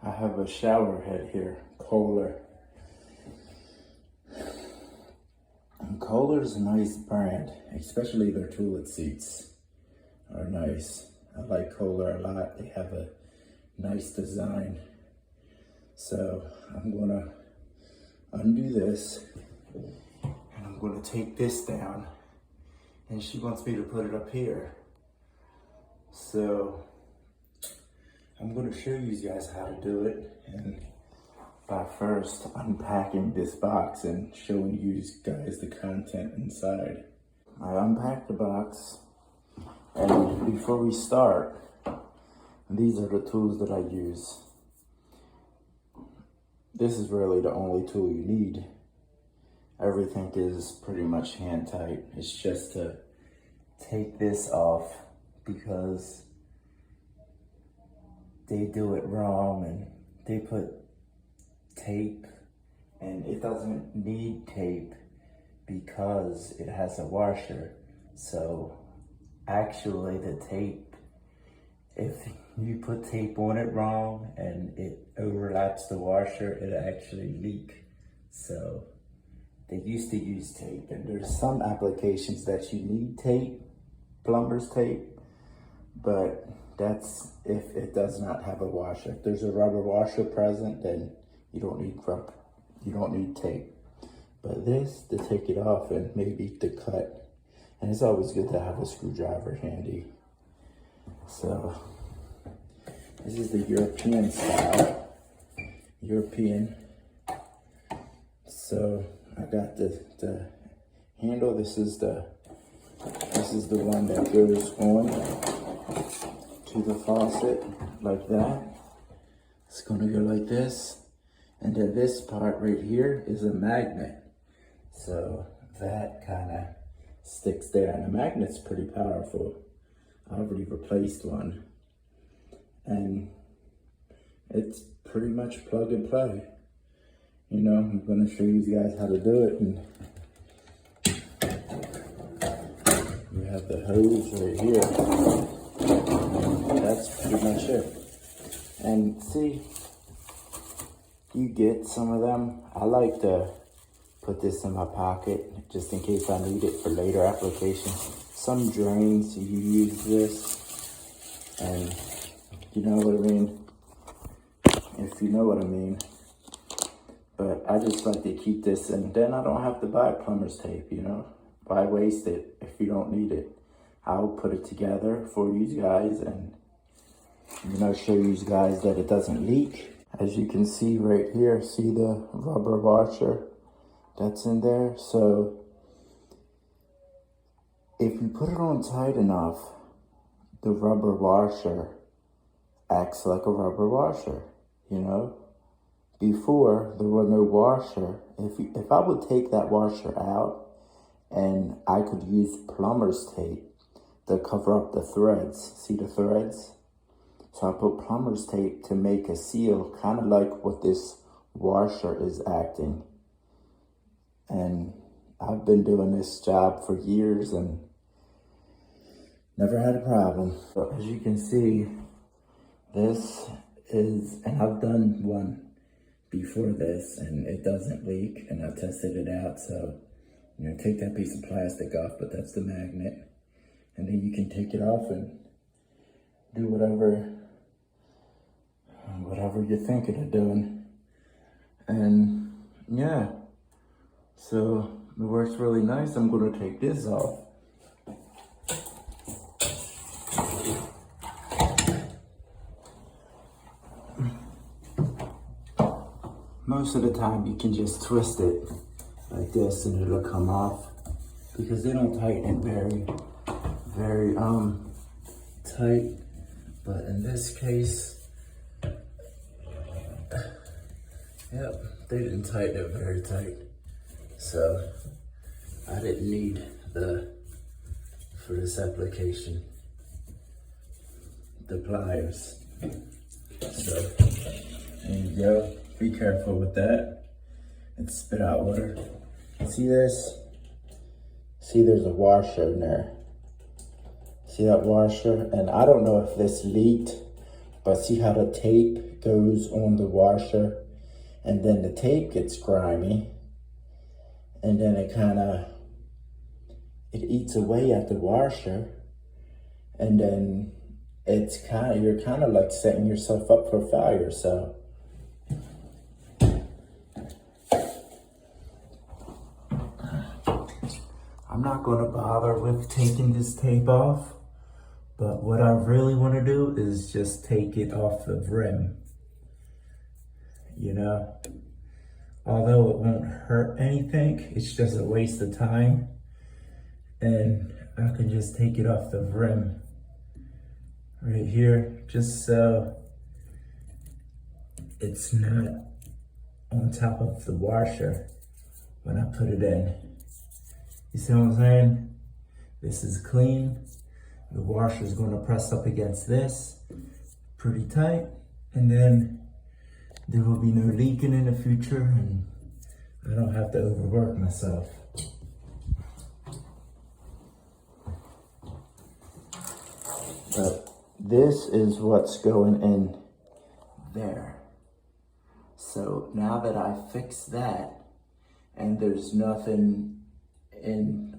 I have a shower head here, Kohler. And Kohler's a nice brand, especially their toilet seats are nice. I like Kohler a lot. They have a nice design. So I'm gonna undo this and I'm gonna take this down, and she wants me to put it up here. So I'm gonna show you guys how to do it, and by first unpacking this box and showing you guys the content inside. I unpacked the box, and before we start, these are the tools that I use. This is really the only tool you need. Everything is pretty much hand tight. It's just to take this off because they do it wrong and they put tape, and it doesn't need tape because it has a washer. So actually the tape, if you put tape on it wrong and it overlaps the washer, it actually leak. So they used to use tape, and there's some applications that you need tape, plumber's tape, but that's if it does not have a washer. If there's a rubber washer present, then you don't need tape. But this, to take it off and maybe to cut, and it's always good to have a screwdriver handy. So this is the European style, So I got the handle. This is the one that goes on to the faucet like that. It's gonna go like this. And then this part right here is a magnet. So that kind of sticks there, and the magnet's pretty powerful. I already replaced one. And it's pretty much plug and play. You know, I'm gonna show you guys how to do it. And you have the hose right here. And that's pretty much it. And see, you get some of them. I like to put this in my pocket just in case I need it for later applications. Some drains, you use this, and you know what I mean? If you know what I mean. But I just like to keep this, and then I don't have to buy plumber's tape, you know? Why waste it if you don't need it? I'll put it together for you guys and, you know, show you guys that it doesn't leak. As you can see right here, see the rubber washer that's in there? So if you put it on tight enough, the rubber washer acts like a rubber washer, you know? Before, there was no washer. If I would take that washer out, and I could use plumber's tape to cover up the threads. See the threads? So I put plumber's tape to make a seal, kind of like what this washer is acting. And I've been doing this job for years and never had a problem. So as you can see, this is, and I've done one before this and it doesn't leak, and I tested it out. So, you know, take that piece of plastic off, but that's the magnet. And then you can take it off and do whatever you're thinking of doing. And yeah, so it works really nice. I'm gonna take this off. Most of the time you can just twist it like this and it'll come off, because they don't tighten it very tight. But in this case, yep, they didn't tighten it very tight. So I didn't need for this application, the pliers. So there you go. Be careful with that. And spit out water. See this? See, there's a washer in there. See that washer? And I don't know if this leaked But see how the tape goes on the washer, and then the tape gets grimy, and then it eats away at the washer, and then you're kind of like setting yourself up for failure. So I'm not gonna bother with taking this tape off, but what I really want to do is just take it off the rim, you know? Although it won't hurt anything, it's just a waste of time. And I can just take it off the rim right here, just so it's not on top of the washer when I put it in. You see what I'm saying? This is clean. The washer is going to press up against this pretty tight, and then there will be no leaking in the future, and I don't have to overwork myself. But this is what's going in there. So now that I fixed that, and there's nothing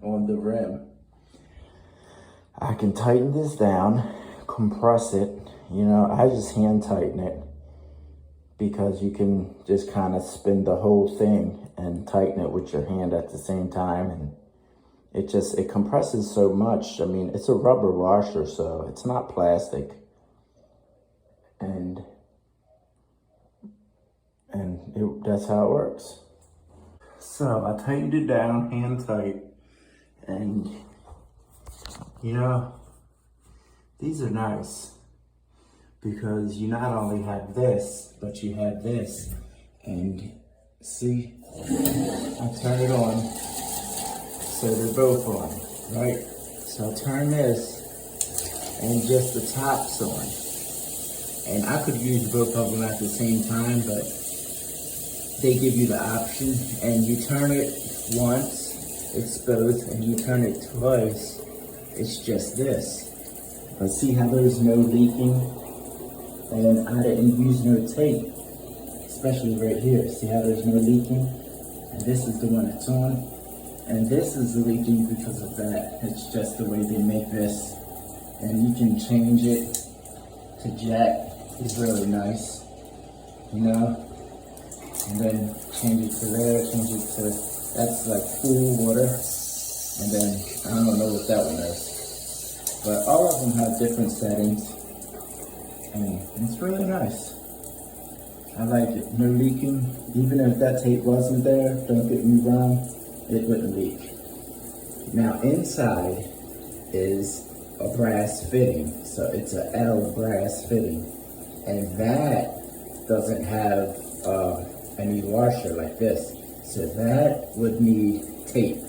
on the rim, I can tighten this down, compress it. You know, I just hand tighten it, because you can just kind of spin the whole thing and tighten it with your hand at the same time, and it compresses so much. I mean, it's a rubber washer, so it's not plastic, and that's how it works. So I tightened it down, hand tight, and you know, these are nice, because you not only have this, but you have this. And see, I turn it on, so they're both on, right? So I turn this, and just the top's on. And I could use both of them at the same time, but they give you the option. And you turn it once, it's both, and you turn it twice, it's just this. But see how there's no leaking? And I didn't use no tape, especially right here. See how there's no leaking? And this is the one that's on. And this is leaking because of that. It's just the way they make this. And you can change it to jack. It's really nice, you know? And then change it to there, change it to, that's like cool water. And then, I don't know what that one is. But all of them have different settings. And it's really nice. I like it. No leaking. Even if that tape wasn't there, don't get me wrong, it wouldn't leak. Now inside is a brass fitting. So it's a L brass fitting. And that doesn't have any washer like this. So that would need tape.